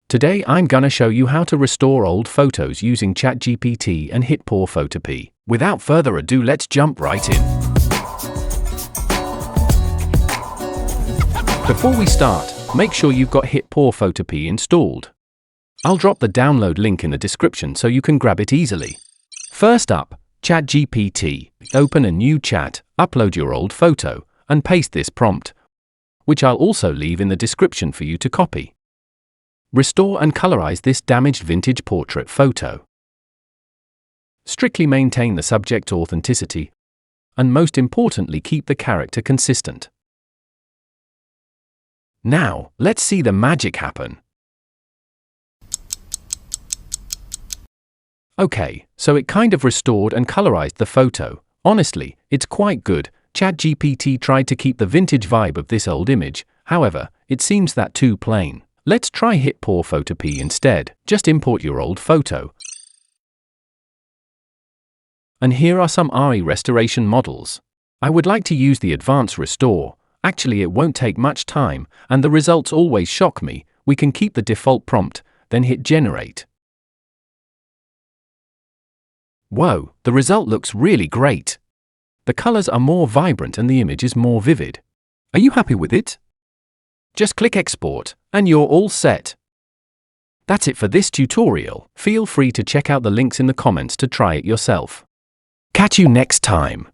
Today I'm gonna show you how to restore old photos using ChatGPT and HitPaw FotorPea. Without further ado, let's jump right in. Before we start, make sure you've got HitPaw FotorPea installed. I'll drop the download link in the description so you can grab it easily. First up, ChatGPT. Open a new chat, upload your old photo, and paste this prompt, which I'll also leave in the description for you to copy. Restore and colorize this damaged vintage portrait photo. Strictly maintain the subject authenticity, and most importantly, keep the character consistent. Now, let's see the magic happen. Okay, so it kind of restored and colorized the photo. Honestly, it's quite good. ChatGPT tried to keep the vintage vibe of this old image, however, it seems that too plain. Let's try HitPaw FotorPea instead. Just import your old photo. And here are some RE restoration models. I would like to use the advanced restore. Actually, it won't take much time, and the results always shock me. We can keep the default prompt, then hit generate. Whoa, the result looks really great. The colors are more vibrant and the image is more vivid. Are you happy with it? Just click export, and you're all set. That's it for this tutorial. Feel free to check out the links in the comments to try it yourself. Catch you next time.